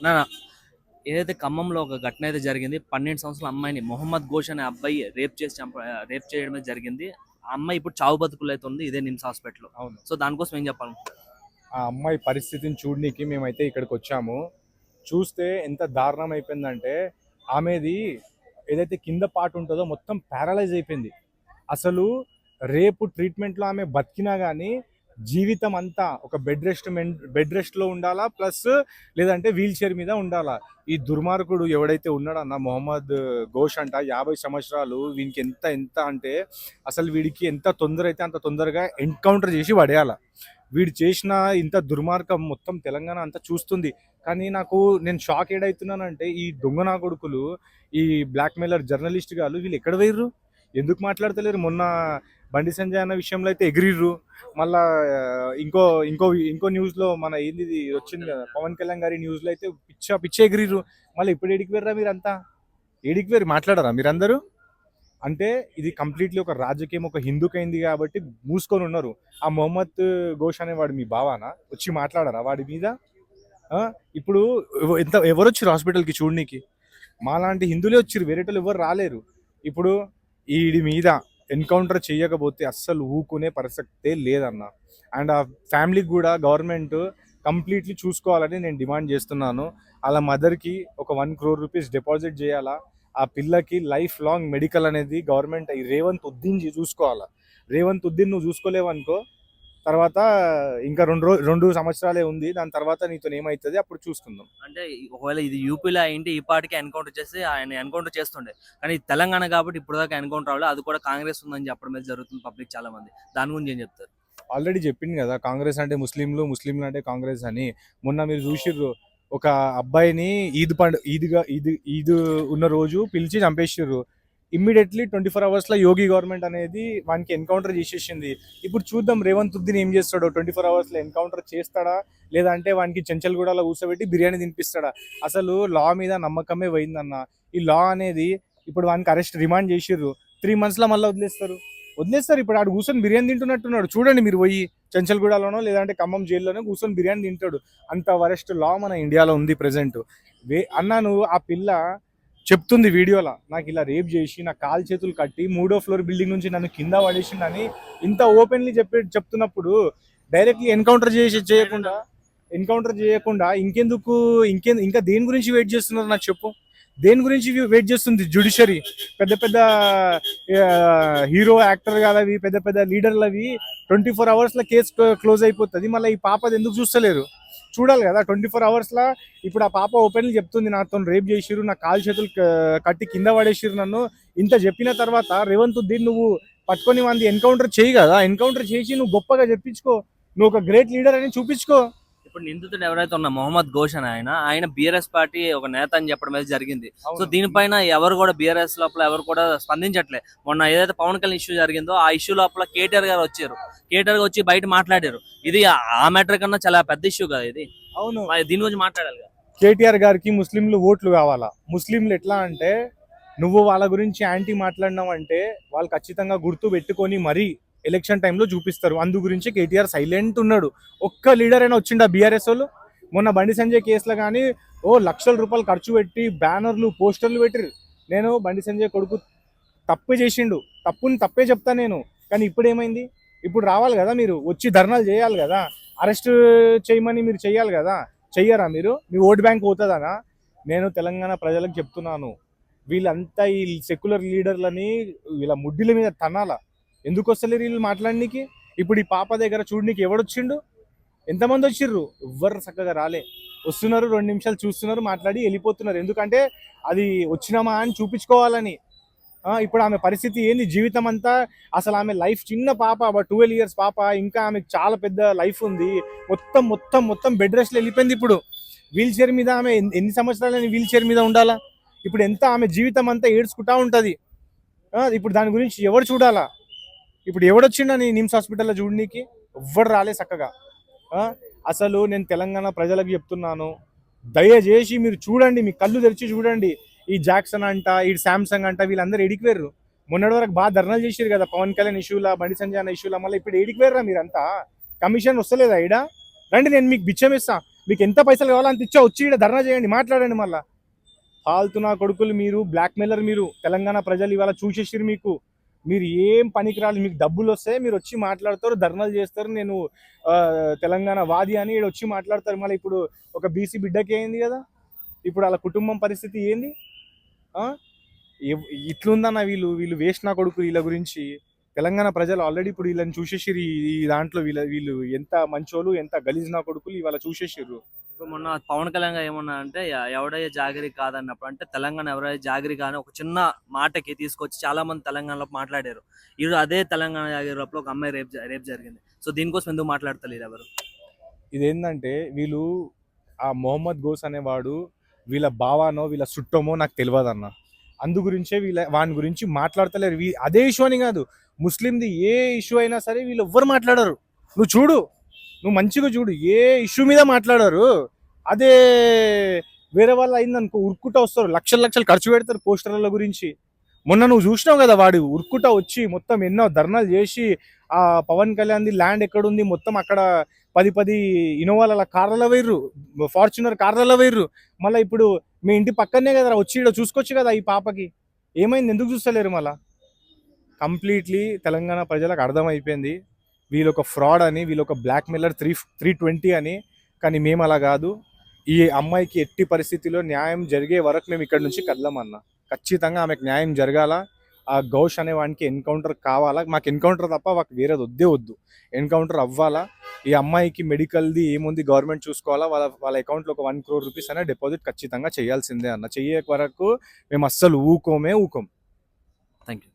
నా ఏదైతే ఖమ్మంలో ఒక ఘటన అయితే జరిగింది, 12 సంవత్సరాల అమ్మాయిని మొహమ్మద్ ఘోష్ అనే అబ్బాయి రేప్ చేయడం అయితే జరిగింది. ఆ అమ్మాయి ఇప్పుడు చావు బతుకులు అయితే ఉంది ఇదే నిమ్స్ హాస్పిటల్. అవును. సో దానికోసం ఏం చెప్పాలి? ఆ అమ్మాయి పరిస్థితిని చూడనీకి మేమైతే ఇక్కడికి వచ్చాము. చూస్తే ఎంత దారుణం అయిపోయిందంటే, ఆమెది ఏదైతే కింద పార్ట్ ఉంటుందో మొత్తం ప్యారలైజ్ అయిపోయింది. అసలు రేపు ట్రీట్మెంట్‌లో ఆమె బతికినా గానీ, జీవితం అంతా ఒక బెడ్ రెస్ట్‌లో ఉండాలా. ప్లస్ లేదంటే వీల్ చైర్ మీద ఉండాలా. ఈ దుర్మార్గుడు ఎవడైతే ఉన్నాడన్న మొహమ్మద్ ఘోష్ అంట 50 సంవత్సరాలు. వీనికి ఎంత ఎంత అంటే అసలు వీడికి ఎంత తొందర అయితే అంత తొందరగా ఎన్‌కౌంటర్ చేసి పడేయాల. వీడు చేసిన ఇంత దుర్మార్గం మొత్తం తెలంగాణ అంతా చూస్తుంది. కానీ నేను షాక్ ఏడైతున్నానంటే ఈ దొంగ నా కొడుకులు, ఈ బ్లాక్‌మెయిలర్ జర్నలిస్ట్ గాళ్ళు వీళ్ళు ఎక్కడ పోయిర్రు? ఎందుకు మాట్లాడతలేరు? మొన్న బండి సంజయ్ అన్న విషయంలో అయితే ఎగిరిర్రు. మళ్ళా ఇంకో ఇంకో ఇంకో న్యూస్‌లో మన ఏందిది వచ్చింది కదా! పవన్ కళ్యాణ్ గారి న్యూస్‌లో అయితే పిచ్చ ఎగిరిర్రు. మళ్ళీ ఇప్పుడు ఏడికి పోయిర్రా మీరంతా? ఏడికి పోయిర్రు మాట్లాడరా మీరందరూ? అంటే ఇది కంప్లీట్లీ ఒక రాజకీయం, ఒక హిందూకైంది కాబట్టి మూసుకొని ఉన్నారు. ఆ మొహమ్మద్ ఘోష్ అనేవాడు మీ బావానా? వచ్చి మాట్లాడరా వాడి మీద? ఆ! ఇప్పుడు ఎవరొచ్చిర్రు హాస్పిటల్‌కి చూడనీకి? మాలాంటి హిందువులే వచ్చిర్రు. వేరేటోళ్ళు ఎవ్వరు రాలేరు. ఇప్పుడు ఈడి మీద ఎన్‌కౌంటర్ చెయ్యకపోతే అస్సలు ఊకునే ప్రసక్తే లేదన్న. అండ్ ఆ ఫ్యామిలీకి గూడా గవర్నమెంట్ కంప్లీట్‌లీ చూసుకోవాలని నేను డిమాండ్ చేస్తున్నాను. ఆళ్ళ మదర్‌కి ఒక 1,00,00,000 రూపీస్ డిపాజిట్ జేయాలా. ఆ పిల్లకి లైఫ్ లాంగ్ మెడికల్ అనేది గవర్నమెంట్ ఈ రేవంత్ ఉద్దీన్ చూసుకోవాలా. రేవంత్ ఉద్దీన్ నువ్వు చూసుకోలేవనుకో, తర్వాత ఇంకా 2 సంవత్సరాలే ఉంది. దాని తర్వాత నీతోనేమైతది అప్పుడు చూసుకుందాం. అంటే ఒకవేళ ఇది యూపీలో అయింటే ఈ పాటికి ఎన్కౌంటర్ చేసి ఆయన ఎన్కౌంటర్ చేస్తుండే. కానీ ఇది తెలంగాణ కాబట్టి ఇప్పటిదాకా ఎన్కౌంటర్ అవ్వలేదు. అది కూడా కాంగ్రెస్ ఉందని చెప్పడం మీద జరుగుతుంది పబ్లిక్ చాలా మంది. దాని గురించి ఏం చెప్తారు? ఆల్రెడీ చెప్పింది కదా కాంగ్రెస్ అంటే ముస్లింలు, ముస్లింలు అంటే కాంగ్రెస్ అని. మొన్న మీరు చూసిర్రు ఒక అబ్బాయిని ఈద్ ఉన్న రోజు పిలిచి చంపేసిర్రు. ఇమ్మీడియట్లీ 24 అవర్స్లో యోగి గవర్నమెంట్ అనేది వానికి ఎన్కౌంటర్ చేసేసింది. ఇప్పుడు చూద్దాం రేవంత్ ఉద్దీన్ ఏం చేస్తాడో. 24 అవర్స్లో ఎన్కౌంటర్ చేస్తాడా, లేదంటే వానికి చెంచల్గూడలో కూర్చోబెట్టి బిర్యానీ తినిపిస్తాడా? అసలు లా మీద నమ్మకమే పోయిందన్న. ఈ లా అనేది ఇప్పుడు వానికి అరెస్ట్ రిమాండ్ చేసిర్రు. 3 monthsలో మళ్ళీ వదిలేస్తారు. ఇప్పుడు ఆడు కూర్చొని బిర్యానీ తింటున్నట్టున్నాడు. చూడండి మీరు పోయి చెంచల్గూడలోనో లేదంటే ఖమ్మం జైల్లోనో కూర్చొని బిర్యానీ తింటాడు. అంత వరెస్ట్ లా మన ఇండియాలో ఉంది ప్రెసెంట్. అన్నా నువ్వు ఆ పిల్ల చెప్తుంది వీడియోలో, నాకు ఇలా రేప్ చేసి నా కాలు చేతులు కట్టి 3వ ఫ్లోర్ బిల్డింగ్ నుంచి నన్ను కింద పడేసిందని ఇంత ఓపెన్లీ చెప్తున్నప్పుడు డైరెక్ట్లీ ఎన్కౌంటర్ చేయకుండా ఇంకా దేని గురించి వెయిట్ చేస్తున్నారు నాకు చెప్పు. దేని గురించి వెయిట్ చేస్తుంది జ్యుడిషియరీ? పెద్ద పెద్ద హీరో యాక్టర్ కాదవి, పెద్ద పెద్ద లీడర్లవి 24 అవర్స్లో కేసు క్లోజ్ అయిపోతుంది. మళ్ళీ ఈ పాపది ఎందుకు చూస్తలేరు? చూడాలి కదా 24 అవర్స్లో. ఇప్పుడు ఆ పాప ఓపెన్లీ చెప్తుంది, నాతో రేప్ చేసిర్రు, నా కాలు చేతులు కట్టి కింద పడేసిర్రు నన్ను. ఇంత చెప్పిన తర్వాత రేవంత్ ఉద్దీన్ నువ్వు పట్టుకొని మంది ఎన్కౌంటర్ చేయి కదా. ఎన్కౌంటర్ చేసి నువ్వు గొప్పగా చెప్పించుకో, నువ్వు ఒక గ్రేట్ లీడర్ అని చూపించుకో. ఇప్పుడు నిందితుడు ఎవరైతే ఉన్న మొహమ్మద్ ఘోష్ అని ఆయన బీఆర్ఎస్ పార్టీ ఒక నేత అని చెప్పడం అయితే జరిగింది. సో దీనిపైన ఎవరు కూడా బీఆర్ఎస్ లోపల ఎవరు కూడా స్పందించట్లే. మొన్న ఏదైతే పవన్ కళ్యాణ్ ఇష్యూ జరిగిందో ఆ ఇష్యూ లోపల కేటీఆర్ గారు వచ్చారు. కేటీఆర్ గారు వచ్చి బయట మాట్లాడారు. ఇది ఆ మ్యాటర్ కన్నా చాలా పెద్ద ఇష్యూ కదా ఇది. అవును, దీని గురించి మాట్లాడాలి. కేటీఆర్ గారికి ముస్లింలు ఓట్లు కావాలా. ముస్లింలు ఎట్లా అంటే నువ్వు వాళ్ళ గురించి యాంటీ మాట్లాడినావు అంటే వాళ్ళు ఖచ్చితంగా గుర్తు పెట్టుకొని మరీ ఎలక్షన్ టైంలో చూపిస్తారు. అందు గురించి కేటీఆర్ సైలెంట్ ఉన్నాడు. ఒక్క లీడర్ అయినా వచ్చిండా బీఆర్ఎస్ వాళ్ళు? మొన్న బండి సంజయ్ కేసులో కానీ లక్షల రూపాయలు ఖర్చు పెట్టి బ్యానర్లు పోస్టర్లు పెట్టిరు. నేను బండి సంజయ్ కొడుకు తప్పే చేసిండు, తప్పే చెప్తా నేను. కానీ ఇప్పుడు ఏమైంది? ఇప్పుడు రావాలి కదా, మీరు వచ్చి ధర్నాలు చేయాలి కదా, అరెస్ట్ చేయమని మీరు చెయ్యాలి కదా. చెయ్యరా మీరు? మీ ఓట్ బ్యాంక్ పోతుందనా? నేను తెలంగాణ ప్రజలకు చెప్తున్నాను, వీళ్ళంతా ఈ సెక్యులర్ లీడర్లని వీళ్ళ ముడ్డిల మీద తనాల. ఎందుకు వస్తలేరు వీళ్ళు మాట్లాడనీకి? ఇప్పుడు ఈ పాప దగ్గర చూడనీకి ఎవడొచ్చిండు? ఎంతమంది వచ్చిర్రు? ఎవ్వరు చక్కగా రాలే. వస్తున్నారు, 2 నిమిషాలు చూస్తున్నారు, మాట్లాడి వెళ్ళిపోతున్నారు. ఎందుకంటే అది వచ్చినామా అని చూపించుకోవాలని. ఇప్పుడు ఆమె పరిస్థితి ఏంది? జీవితం అంతా అసలు ఆమె లైఫ్, చిన్న పాప 12 years పాప, ఇంకా ఆమెకు చాలా పెద్ద లైఫ్ ఉంది. మొత్తం బెడ్ రెస్ట్లో వెళ్ళిపోయింది. ఇప్పుడు వీల్ చైర్ మీద ఆమె ఎన్ని సంవత్సరాలని వీల్ చైర్ మీద ఉండాలా? ఇప్పుడు ఎంత ఆమె జీవితం అంతా ఏడ్చుకుంటా ఉంటుంది. ఇప్పుడు దాని గురించి ఎవరు చూడాలా? ఇప్పుడు ఎవడొచ్చిండని నిమ్స్ హాస్పిటల్లో చూడనీకి? ఎవ్వడు రాలే చక్కగా. అసలు నేను తెలంగాణ ప్రజలకు చెప్తున్నాను, దయచేసి మీరు చూడండి, మీ కళ్ళు తెరిచి చూడండి. ఈ జాక్సన్ అంట, ఈ శాంసంగ్ అంట, వీళ్ళందరూ ఎడికిపోయారు. మొన్నటి వరకు బాగా ధర్నాలు చేసారు కదా పవన్ కళ్యాణ్ ఇష్యూలా, బండి సంజయ్ అన్న ఇష్యూలా. మళ్ళీ ఇప్పుడు ఎడికిపోయారా మీరంతా? కమిషన్ వస్తలేదా ఈడ? రండి, నేను మీకు బిచ్చం ఇస్తా. మీకు ఎంత పైసలు కావాలో అంత ఇచ్చా వచ్చి ఇక్కడ ధర్నా చేయండి, మాట్లాడండి. మళ్ళా ఫాల్తు నా కొడుకులు మీరు, బ్లాక్ మెయిలర్ మీరు. తెలంగాణ ప్రజలు ఇవాళ చూసేసిరు మీకు. మీరు ఏం పనికి రాలి, మీకు డబ్బులు వస్తే మీరు వచ్చి మాట్లాడతారు, ధర్నాలు చేస్తారు. నేను తెలంగాణ వాది అని ఇక్కడ వచ్చి మాట్లాడతారు. మళ్ళీ ఇప్పుడు ఒక బీసీ బిడ్డకి ఏంది కదా, ఇప్పుడు వాళ్ళ కుటుంబం పరిస్థితి ఏంది? ఇట్లుందన్న వీళ్ళు వీళ్ళు వేస్ట్ నా కొడుకు. వీళ్ళ గురించి తెలంగాణ ప్రజలు ఆల్రెడీ ఇప్పుడు వీళ్ళని చూసేసిరు. ఈ దాంట్లో వీళ్ళు ఎంత మంచోళ్ళు, ఎంత గలీజ్ నా కొడుకులు ఇవాళ చూసేసిర్రు. ఇప్పుడు మొన్న పవన్ కళ్యాణ్ గారు ఏమన్నా అంటే ఎవడయ్యే జాగిరి కాదన్నప్పుడు, అంటే తెలంగాణ ఎవరైతే జాగిరి కానీ ఒక చిన్న మాటకి తీసుకొచ్చి చాలా మంది తెలంగాణలో మాట్లాడారు. ఇప్పుడు అదే తెలంగాణ జాగిరి లోపల ఒక అమ్మాయి రేప్ జరిగింది. సో దీనికోసం ఎందుకు మాట్లాడతలేరు ఎవరు? ఇదేంటంటే వీళ్ళు ఆ మొహమ్మద్ గోస్ అనేవాడు వీళ్ళ బావానో వీళ్ళ చుట్టమో నాకు తెలియదు అన్న. అందు గురించే వాని గురించి మాట్లాడతలేరు. అదే ఇష్యూ అని కాదు, ముస్లింది ఏ ఇష్యూ అయినా సరే వీళ్ళు ఎవ్వరు మాట్లాడరు. నువ్వు చూడు, నువ్వు మంచిగా చూడు, ఏ ఇష్యూ మీద మాట్లాడారు. అదే వేరే వాళ్ళు అయిందనుకో ఉరుక్కుంటా వస్తారు, లక్షలు లక్షలు ఖర్చు పెడతారు పోస్టర్ల గురించి. మొన్న నువ్వు చూసినావు కదా, వాడు ఉరుక్కుంటా వచ్చి మొత్తం ఎన్నో ధర్నాలు చేసి ఆ పవన్ కళ్యాణ్ది ల్యాండ్ ఎక్కడుంది మొత్తం అక్కడ 10 ఇన్నోవాల కార్లలో వేర్రు, ఫార్చునర్ కార్లలో వేర్రు. మళ్ళీ ఇప్పుడు మీ ఇంటి పక్కనే కదా వచ్చి ఇక్కడ చూసుకోవచ్చు కదా ఈ పాపకి. ఏమైంది, ఎందుకు చూస్తలేరు? మళ్ళా కంప్లీట్లీ తెలంగాణ ప్రజలకు అర్థమైపోయింది వీళ్ళు ఒక ఫ్రాడ్ అని, వీళ్ళు ఒక బ్లాక్ మెయిలర్ 320 అని. కానీ మేము అలా కాదు. ఈ అమ్మాయికి ఎట్టి పరిస్థితిలో న్యాయం జరిగే వరకు మేము ఇక్కడ నుంచి కదలమన్నా. ఖచ్చితంగా ఆమెకు న్యాయం జరగాల. ఆ ఘోష్ అనే వానికి ఎన్కౌంటర్ కావాలా. మాకు ఎన్కౌంటర్ తప్ప మాకు వేరేది వద్దు. ఎన్కౌంటర్ అవ్వాలా. ఈ అమ్మాయికి మెడికల్ది ఏముంది గవర్నమెంట్ చూసుకోవాలా. వాళ్ళ అకౌంట్లో ఒక 1 crore రూపీస్ అనే డిపాజిట్ ఖచ్చితంగా చేయాల్సిందే అన్న. చెయ్యే వరకు మేము అస్సలు ఊకోం. Thank you.